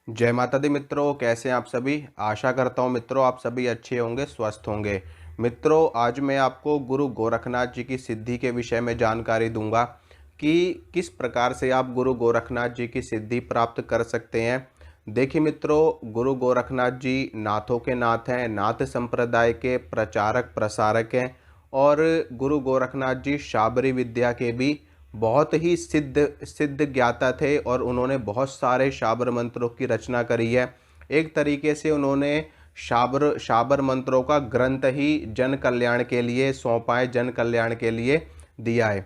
जय माता दी मित्रों, कैसे हैं आप सभी। आशा करता हूं मित्रों आप सभी अच्छे होंगे, स्वस्थ होंगे। मित्रों, आज मैं आपको गुरु गोरखनाथ जी की सिद्धि के विषय में जानकारी दूंगा कि किस प्रकार से आप गुरु गोरखनाथ जी की सिद्धि प्राप्त कर सकते हैं। देखिए मित्रों, गुरु गोरखनाथ जी नाथों के नाथ हैं, नाथ संप्रदाय के प्रचारक प्रसारक हैं और गुरु गोरखनाथ जी शाबरी विद्या के भी बहुत ही सिद्ध सिद्ध ज्ञाता थे और उन्होंने बहुत सारे शाबर मंत्रों की रचना करी है। एक तरीके से उन्होंने शाबर शाबर मंत्रों का ग्रंथ ही जन कल्याण के लिए सौंपा है, जन कल्याण के लिए दिया है।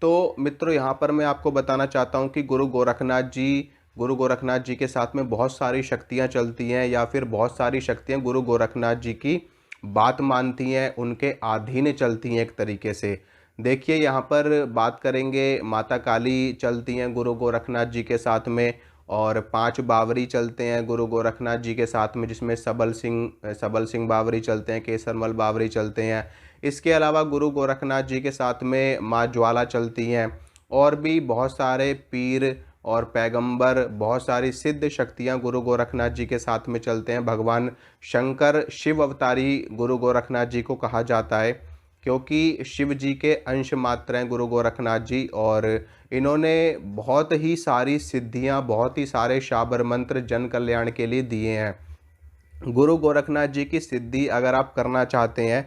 तो मित्रों, यहाँ पर मैं आपको बताना चाहता हूँ कि गुरु गोरखनाथ जी के साथ में बहुत सारी शक्तियाँ चलती हैं या फिर बहुत सारी शक्तियाँ गुरु गोरखनाथ जी की बात मानती हैं, उनके अधीन चलती हैं एक तरीके से। देखिए, यहाँ पर बात करेंगे, माता काली चलती हैं गुरु गोरखनाथ जी के साथ में और 5 बावरी चलते हैं गुरु गोरखनाथ जी के साथ में, जिसमें सबल सिंह बावरी चलते हैं, केसरमल बावरी चलते हैं। इसके अलावा गुरु गोरखनाथ जी के साथ में माँ ज्वाला चलती हैं और भी बहुत सारे पीर और पैगंबर, बहुत सारी सिद्ध शक्तियाँ गुरु गोरखनाथ जी के साथ में चलते हैं। भगवान शंकर शिव अवतारी गुरु गोरखनाथ जी को कहा जाता है, क्योंकि शिव जी के अंश मात्र हैं गुरु गोरखनाथ जी और इन्होंने बहुत ही सारी सिद्धियां, बहुत ही सारे शाबर मंत्र जन कल्याण के लिए दिए हैं। गुरु गोरखनाथ जी की सिद्धि अगर आप करना चाहते हैं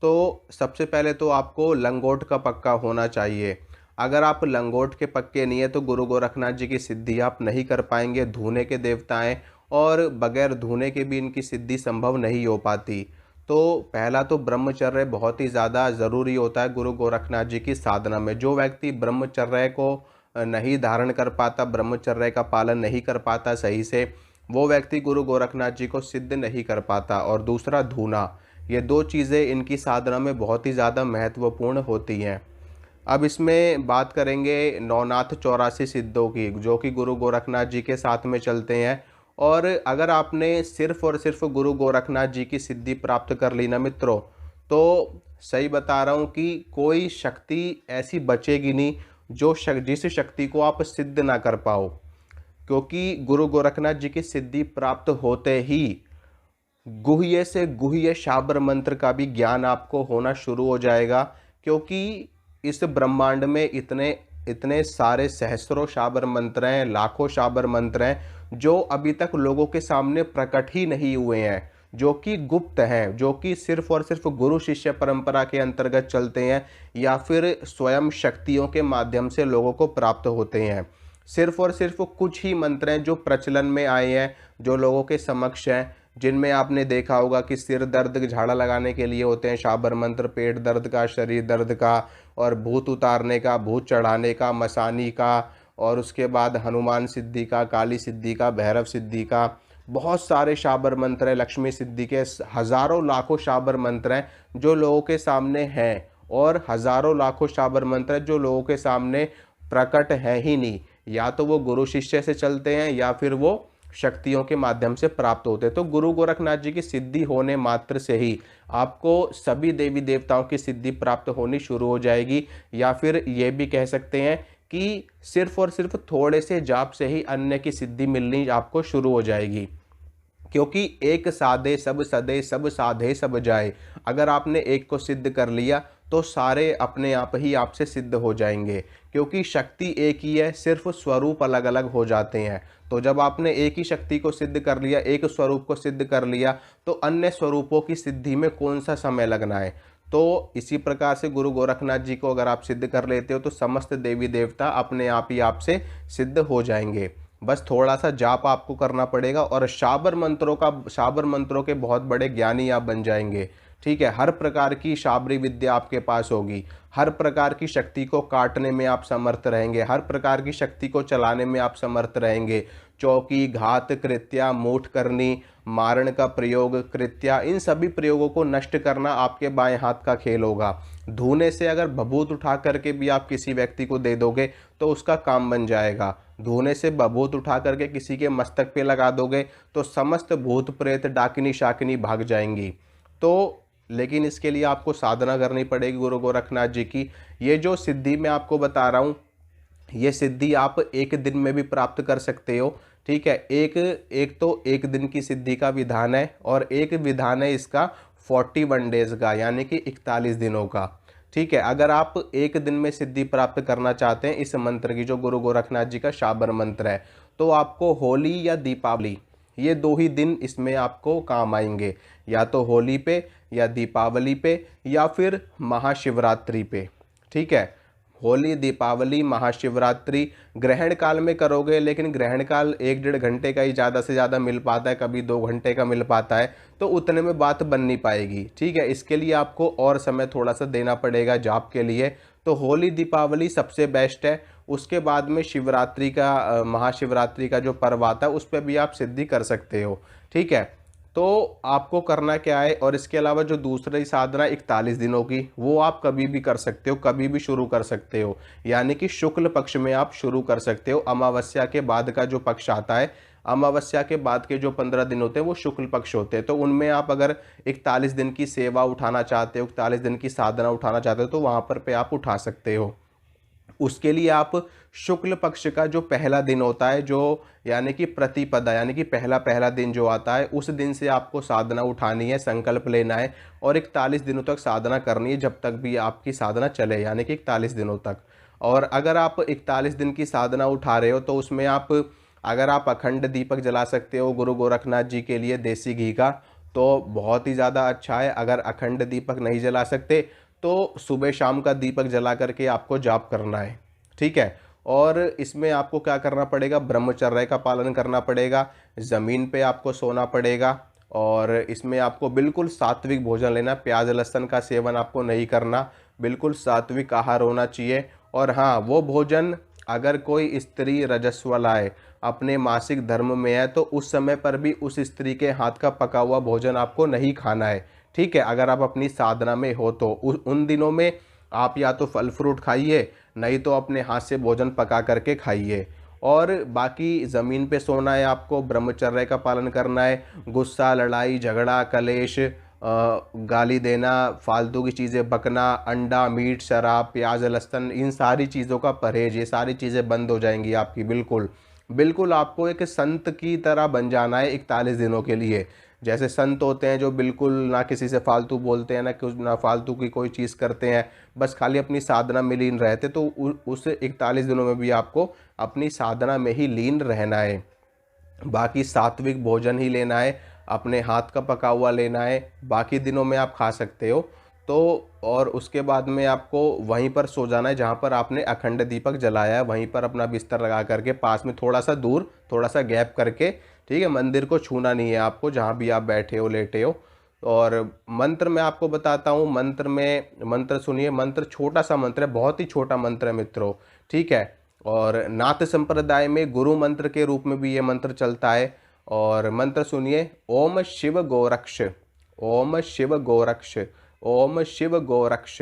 तो सबसे पहले तो आपको लंगोट का पक्का होना चाहिए। अगर आप लंगोट के पक्के नहीं है तो गुरु गोरखनाथ जी की सिद्धि आप नहीं कर पाएंगे। धूने के देवता हैं और बगैर धूने के भी इनकी सिद्धि संभव नहीं हो पाती। तो पहला तो ब्रह्मचर्य बहुत ही ज़्यादा ज़रूरी होता है गुरु गोरखनाथ जी की साधना में। जो व्यक्ति ब्रह्मचर्य को नहीं धारण कर पाता, ब्रह्मचर्य का पालन नहीं कर पाता सही से, वो व्यक्ति गुरु गोरखनाथ जी को सिद्ध नहीं कर पाता। और दूसरा धूना, ये दो चीज़ें इनकी साधना में बहुत ही ज़्यादा महत्वपूर्ण होती हैं। अब इसमें बात करेंगे नवनाथ 84 सिद्धों की, जो कि गुरु गोरखनाथ जी के साथ में चलते हैं। और अगर आपने सिर्फ और सिर्फ गुरु गोरखनाथ जी की सिद्धि प्राप्त कर ली ना मित्रों, तो सही बता रहा हूँ कि कोई शक्ति ऐसी बचेगी नहीं जिस शक्ति को आप सिद्ध ना कर पाओ। क्योंकि गुरु गोरखनाथ जी की सिद्धि प्राप्त होते ही गुह्य से गुह्य शाबर मंत्र का भी ज्ञान आपको होना शुरू हो जाएगा। क्योंकि इस ब्रह्मांड में इतने इतने सारे सहस्रों शाबर मंत्र हैं, लाखों शाबर मंत्र हैं जो अभी तक लोगों के सामने प्रकट ही नहीं हुए हैं, जो कि गुप्त हैं, जो कि सिर्फ और सिर्फ गुरु शिष्य परंपरा के अंतर्गत चलते हैं या फिर स्वयं शक्तियों के माध्यम से लोगों को प्राप्त होते हैं। सिर्फ और सिर्फ कुछ ही मंत्र हैं जो प्रचलन में आए हैं, जो लोगों के समक्ष हैं, जिनमें आपने देखा होगा कि सिर दर्द झाड़ा लगाने के लिए होते हैं शाबर मंत्र, पेट दर्द का, शरीर दर्द का, और भूत उतारने का, भूत चढ़ाने का, मसानी का, और उसके बाद हनुमान सिद्धि का, काली सिद्धि का, भैरव सिद्धि का। बहुत सारे शाबर मंत्र हैं, लक्ष्मी सिद्धि के हज़ारों लाखों शाबर मंत्र हैं जो लोगों के सामने हैं, और हज़ारों लाखों शाबर मंत्र हैं जो लोगों के सामने प्रकट है ही नहीं। या तो वो गुरु शिष्य से चलते हैं या फिर वो शक्तियों के माध्यम से प्राप्त होते हैं। तो गुरु गोरखनाथ जी की सिद्धि होने मात्र से ही आपको सभी देवी देवताओं की सिद्धि प्राप्त होनी शुरू हो जाएगी। या फिर ये भी कह सकते हैं कि सिर्फ और सिर्फ थोड़े से जाप से ही अन्य की सिद्धि मिलनी आपको शुरू हो जाएगी। क्योंकि एक साधे सब सदे, सब साधे सब जाए। अगर आपने एक को सिद्ध कर लिया तो सारे अपने आप ही आपसे सिद्ध हो जाएंगे। क्योंकि शक्ति एक ही है, सिर्फ स्वरूप अलग अलग हो जाते हैं। तो जब आपने एक ही शक्ति को सिद्ध कर लिया, एक स्वरूप को सिद्ध कर लिया, तो अन्य स्वरूपों की सिद्धि में कौन सा समय लगना है। तो इसी प्रकार से गुरु गोरखनाथ जी को अगर आप सिद्ध कर लेते हो तो समस्त देवी देवता अपने आप ही आपसे सिद्ध हो जाएंगे। बस थोड़ा सा जाप आपको करना पड़ेगा और शाबर मंत्रों के बहुत बड़े ज्ञानी आप बन जाएंगे। ठीक है, हर प्रकार की शाबरी विद्या आपके पास होगी, हर प्रकार की शक्ति को काटने में आप समर्थ रहेंगे, हर प्रकार की शक्ति को चलाने में आप समर्थ रहेंगे। चौकी, घात, कृत्या, मूठ करनी, मारण का प्रयोग, कृत्या, इन सभी प्रयोगों को नष्ट करना आपके बाएं हाथ का खेल होगा। धूने से अगर भभूत उठा करके भी आप किसी व्यक्ति को दे दोगे तो उसका काम बन जाएगा। धूने से भभूत उठा करके किसी के मस्तक पे लगा दोगे तो समस्त भूत प्रेत डाकिनी शाकिनी भाग जाएंगी। तो लेकिन इसके लिए आपको साधना करनी पड़ेगी गुरु गोरखनाथ जी की। ये जो सिद्धि मैं आपको बता रहा हूँ, ये सिद्धि आप एक दिन में भी प्राप्त कर सकते हो। ठीक है। एक एक तो एक दिन की सिद्धि का विधान है और एक विधान है इसका 41 डेज का, यानी कि 41 दिनों का। ठीक है। अगर आप एक दिन में सिद्धि प्राप्त करना चाहते हैं इस मंत्र की, जो गुरु गोरखनाथ जी का शाबर मंत्र है, तो आपको होली या दीपावली, ये दो ही दिन इसमें आपको काम आएंगे, या तो होली पे या दीपावली पे या फिर महाशिवरात्रि पे। ठीक है। होली, दीपावली, महाशिवरात्रि ग्रहण काल में करोगे, लेकिन ग्रहण काल 1-1.5 घंटे का ही ज़्यादा से ज़्यादा मिल पाता है, कभी 2 घंटे का मिल पाता है, तो उतने में बात बन नहीं पाएगी। ठीक है। इसके लिए आपको और समय थोड़ा सा देना पड़ेगा जाप के लिए। तो होली दीपावली सबसे बेस्ट है। उसके बाद में शिवरात्रि का, महाशिवरात्रि का जो पर्व आता है, उस पर भी आप सिद्धि कर सकते हो। ठीक है। तो आपको करना क्या है, और इसके अलावा जो दूसरी साधना 41 दिनों की, वो आप कभी भी कर सकते हो, कभी भी शुरू कर सकते हो, यानी कि शुक्ल पक्ष में आप शुरू कर सकते हो। अमावस्या के बाद का जो पक्ष आता है, अमावस्या के बाद के जो 15 दिन होते हैं वो शुक्ल पक्ष होते हैं, तो उनमें आप अगर 41 दिन की सेवा उठाना चाहते हो, 41 दिन की साधना उठाना चाहते हो, तो वहाँ पर पे आप उठा सकते हो। उसके लिए आप शुक्ल पक्ष का जो पहला दिन होता है, जो यानी कि प्रतिपदा, यानी कि पहला पहला दिन जो आता है, उस दिन से आपको साधना उठानी है, संकल्प लेना है और 41 दिनों तक साधना करनी है, जब तक भी आपकी साधना चले, यानी कि 41 दिनों तक। और अगर आप 41 दिन की साधना उठा रहे हो, तो उसमें आप, अगर आप अखंड दीपक जला सकते हो गुरु गोरखनाथ जी के लिए देसी घी का, तो बहुत ही ज़्यादा अच्छा है। अगर अखंड दीपक नहीं जला सकते, तो सुबह शाम का दीपक जला करके आपको जाप करना है। ठीक है। और इसमें आपको क्या करना पड़ेगा, ब्रह्मचर्य का पालन करना पड़ेगा, ज़मीन पे आपको सोना पड़ेगा, और इसमें आपको बिल्कुल सात्विक भोजन लेना, प्याज लहसुन का सेवन आपको नहीं करना, बिल्कुल सात्विक आहार होना चाहिए। और हाँ, वो भोजन, अगर कोई स्त्री रजस्वला है, अपने मासिक धर्म में है, तो उस समय पर भी उस स्त्री के हाथ का पका हुआ भोजन आपको नहीं खाना है। ठीक है। अगर आप अपनी साधना में हो तो उन दिनों में आप या तो फल फ्रूट खाइए, नहीं तो अपने हाथ से भोजन पका करके खाइए। और बाकी ज़मीन पे सोना है, आपको ब्रह्मचर्य का पालन करना है। गुस्सा, लड़ाई झगड़ा, कलेश, गाली देना, फालतू की चीज़ें बकना, अंडा, मीट, शराब, प्याज लहसुन, इन सारी चीज़ों का परहेज, ये सारी चीज़ें बंद हो जाएंगी आपकी। बिल्कुल बिल्कुल आपको एक संत की तरह बन जाना है 41 दिनों के लिए। जैसे संत होते हैं जो बिल्कुल ना किसी से फालतू बोलते हैं, ना फालतू की कोई चीज़ करते हैं, बस खाली अपनी साधना में लीन रहते, तो उस 41 दिनों में भी आपको अपनी साधना में ही लीन रहना है। बाकी सात्विक भोजन ही लेना है, अपने हाथ का पका हुआ लेना है, बाकी दिनों में आप खा सकते हो। तो और उसके बाद में आपको वहीं पर सो जाना है जहाँ पर आपने अखंड दीपक जलाया है, वहीं पर अपना बिस्तर लगा करके, पास में थोड़ा सा दूर, थोड़ा सा गैप करके। ठीक है। मंदिर को छूना नहीं है आपको, जहाँ भी आप बैठे हो, लेटे हो। और मंत्र मैं आपको बताता हूँ, मंत्र सुनिए। मंत्र छोटा सा मंत्र है, बहुत ही छोटा मंत्र है मित्रों। ठीक है। और नाथ संप्रदाय में गुरु मंत्र के रूप में भी ये मंत्र चलता है। और मंत्र सुनिए, ओम शिव गोरक्ष, ओम शिव गोरक्ष, ओम शिव गोरक्ष।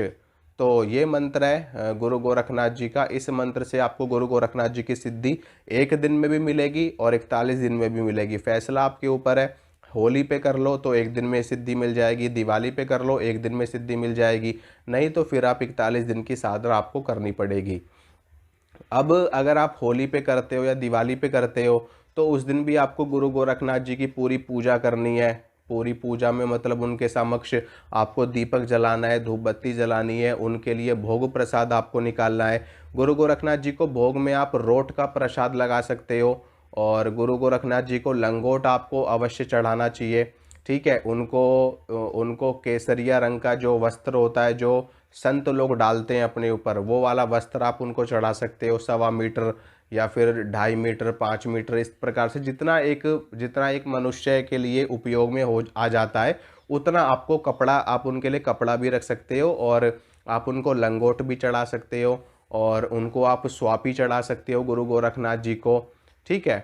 तो ये मंत्र है गुरु गोरखनाथ जी का। इस मंत्र से आपको गुरु गोरखनाथ जी की सिद्धि एक दिन में भी मिलेगी और 41 दिन में भी मिलेगी, फैसला आपके ऊपर है। होली पे कर लो तो एक दिन में सिद्धि मिल जाएगी, दिवाली पे कर लो एक दिन में सिद्धि मिल जाएगी, नहीं तो फिर आप 41 दिन की साधना आपको करनी पड़ेगी। अब अगर आप होली पे करते हो या दिवाली पे करते हो, तो उस दिन भी आपको गुरु गोरखनाथ जी की पूरी पूजा करनी है। पूरी पूजा में मतलब उनके समक्ष आपको दीपक जलाना है, धूप बत्ती जलानी है, उनके लिए भोग प्रसाद आपको निकालना है। गुरु गोरखनाथ जी को भोग में आप रोट का प्रसाद लगा सकते हो, और गुरु गोरखनाथ जी को लंगोट आपको अवश्य चढ़ाना चाहिए। ठीक है। उनको उनको केसरिया रंग का जो वस्त्र होता है, जो संत लोग डालते हैं अपने ऊपर, वो वाला वस्त्र आप उनको चढ़ा सकते हो, 1.25 मीटर या फिर 2.5 मीटर, 5 मीटर, इस प्रकार से जितना एक मनुष्य के लिए उपयोग में हो आ जाता है, उतना आपको कपड़ा, आप उनके लिए कपड़ा भी रख सकते हो, और आप उनको लंगोट भी चढ़ा सकते हो, और उनको आप स्वापी चढ़ा सकते हो गुरु गोरखनाथ जी को। ठीक है।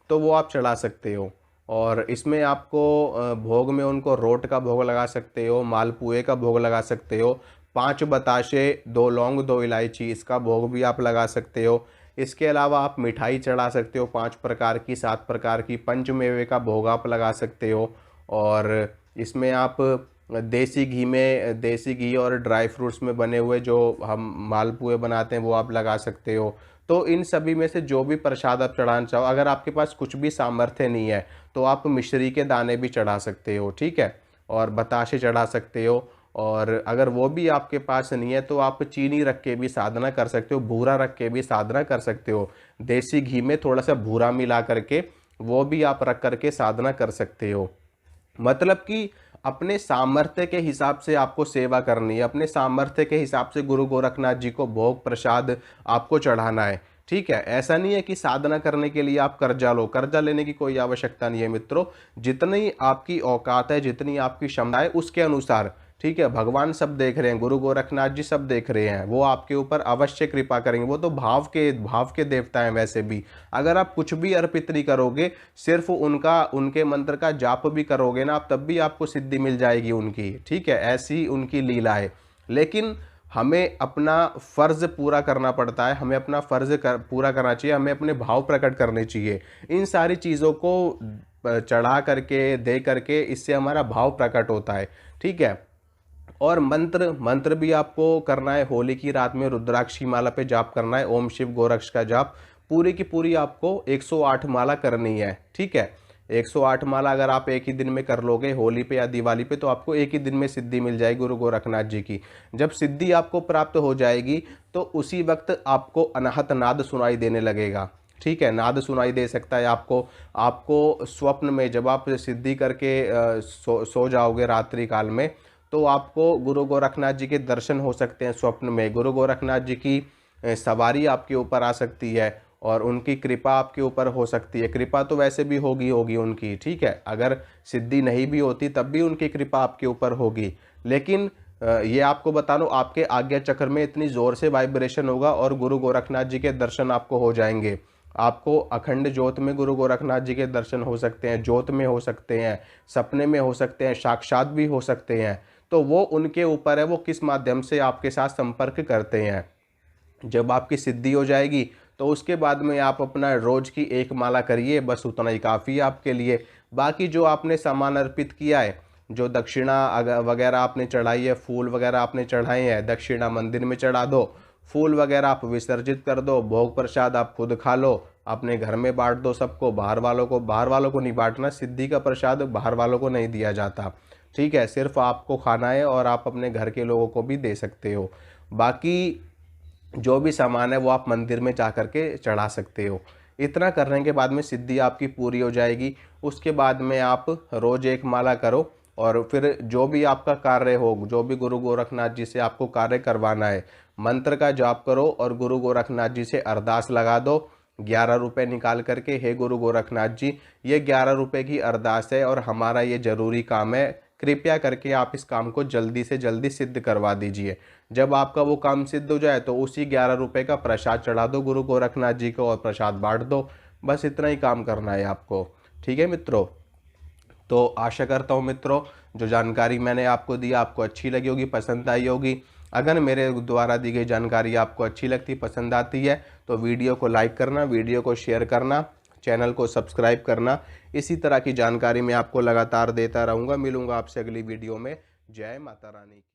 तो वो आप चढ़ा सकते हो। और इसमें आपको भोग में उनको रोट का भोग लगा सकते हो, मालपुए का भोग लगा सकते हो, 5 बताशे, 2 लौंग, 2 इलायची, इसका भोग भी आप लगा सकते हो। इसके अलावा आप मिठाई चढ़ा सकते हो, 5 प्रकार की, 7 प्रकार की, पंचमेवे का भोग आप लगा सकते हो। और इसमें आप देसी घी और ड्राई फ्रूट्स में बने हुए जो हम मालपुए बनाते हैं, वो आप लगा सकते हो। तो इन सभी में से जो भी प्रसाद आप चढ़ाना चाहो, अगर आपके पास कुछ भी सामर्थ्य नहीं है तो आप मिश्री के दाने भी चढ़ा सकते हो, ठीक है, और बताशे चढ़ा सकते हो। और अगर वो भी आपके पास नहीं है तो आप चीनी रख के भी साधना कर सकते हो, भूरा रख के भी साधना कर सकते हो। देसी घी में थोड़ा सा भूरा मिला करके वो भी आप रख करके साधना कर सकते हो। मतलब कि अपने सामर्थ्य के हिसाब से आपको सेवा करनी है, अपने सामर्थ्य के हिसाब से गुरु गोरखनाथ जी को भोग प्रसाद आपको चढ़ाना है, ठीक है। ऐसा नहीं है कि साधना करने के लिए आप कर्जा लो, कर्जा लेने की कोई आवश्यकता नहीं है मित्रों। जितनी आपकी औकात है, जितनी आपकी क्षमता है उसके अनुसार, ठीक है, भगवान सब देख रहे हैं, गुरु गोरखनाथ जी सब देख रहे हैं, वो आपके ऊपर अवश्य कृपा करेंगे। वो तो भाव के देवता हैं वैसे भी। अगर आप कुछ भी अर्पित नहीं करोगे, सिर्फ उनके मंत्र का जाप भी करोगे ना आप, तब भी आपको सिद्धि मिल जाएगी उनकी, ठीक है। ऐसी उनकी लीला है। लेकिन हमें अपना फर्ज पूरा करना पड़ता है, हमें अपना पूरा करना चाहिए, हमें अपने भाव प्रकट करने चाहिए। इन सारी चीज़ों को चढ़ा करके दे करके इससे हमारा भाव प्रकट होता है, ठीक है। और मंत्र मंत्र भी आपको करना है। होली की रात में रुद्राक्षी माला पे जाप करना है, ओम शिव गोरक्ष का जाप पूरी की पूरी आपको 108 माला करनी है, ठीक है। 108 माला अगर आप एक ही दिन में कर लोगे होली पे या दिवाली पे, तो आपको एक ही दिन में सिद्धि मिल जाएगी गुरु गोरखनाथ जी की। जब सिद्धि आपको प्राप्त हो जाएगी तो उसी वक्त आपको अनाहत नाद सुनाई देने लगेगा, ठीक है। नाद सुनाई दे सकता है आपको। आपको स्वप्न में जब आप सिद्धि करके सो जाओगे रात्रि काल में, तो आपको गुरु गोरखनाथ जी के दर्शन हो सकते हैं स्वप्न में। गुरु गोरखनाथ जी की सवारी आपके ऊपर आ सकती है और उनकी कृपा आपके ऊपर हो सकती है। कृपा तो वैसे भी होगी उनकी, ठीक है। अगर सिद्धि नहीं भी होती तब भी उनकी कृपा आपके ऊपर होगी। लेकिन ये आपको बता लो, आपके आज्ञा चक्र में इतनी ज़ोर से वाइब्रेशन होगा और गुरु गोरखनाथ जी के दर्शन आपको हो जाएंगे। आपको अखंड ज्योत में गुरु गोरखनाथ जी के दर्शन हो सकते हैं, ज्योत में हो सकते हैं, सपने में हो सकते हैं, साक्षात भी हो सकते हैं। तो वो उनके ऊपर है, वो किस माध्यम से आपके साथ संपर्क करते हैं। जब आपकी सिद्धि हो जाएगी तो उसके बाद में आप अपना रोज की एक माला करिए, बस उतना ही काफ़ी है आपके लिए। बाकी जो आपने सामान अर्पित किया है, जो दक्षिणा वगैरह आपने चढ़ाई है, फूल वगैरह आपने चढ़ाए हैं, दक्षिणा मंदिर में चढ़ा दो, फूल वगैरह आप विसर्जित कर दो, भोग प्रसाद आप खुद खा लो, अपने घर में बांट दो सबको, बाहर वालों को नहीं बांटना। सिद्धि का प्रसाद बाहर वालों को नहीं दिया जाता, ठीक है, सिर्फ आपको खाना है और आप अपने घर के लोगों को भी दे सकते हो। बाकी जो भी सामान है वो आप मंदिर में जा कर के चढ़ा सकते हो। इतना करने के बाद में सिद्धि आपकी पूरी हो जाएगी। उसके बाद में आप रोज़ एक माला करो और फिर जो भी आपका कार्य हो, जो भी गुरु गोरखनाथ जी से आपको कार्य करवाना है, मंत्र का जाप करो और गुरु गोरखनाथ जी से अरदास लगा दो। 11 रुपये निकाल करके, हे गुरु गोरखनाथ जी, ये 11 रुपये की अरदास है और हमारा ये ज़रूरी काम है, कृपया करके आप इस काम को जल्दी से जल्दी सिद्ध करवा दीजिए। जब आपका वो काम सिद्ध हो जाए तो उसी 11 रुपये का प्रसाद चढ़ा दो गुरु गोरखनाथ जी को और प्रसाद बांट दो। बस इतना ही काम करना है आपको, ठीक है मित्रों। तो आशा करता हूँ मित्रों, जो जानकारी मैंने आपको दी आपको अच्छी लगी होगी, पसंद आई होगी। अगर मेरे द्वारा दी गई जानकारी आपको अच्छी लगती, पसंद आती है, तो वीडियो को लाइक करना, वीडियो को शेयर करना, चैनल को सब्सक्राइब करना। इसी तरह की जानकारी मैं आपको लगातार देता रहूँगा। मिलूँगा आपसे अगली वीडियो में। जय माता रानी की।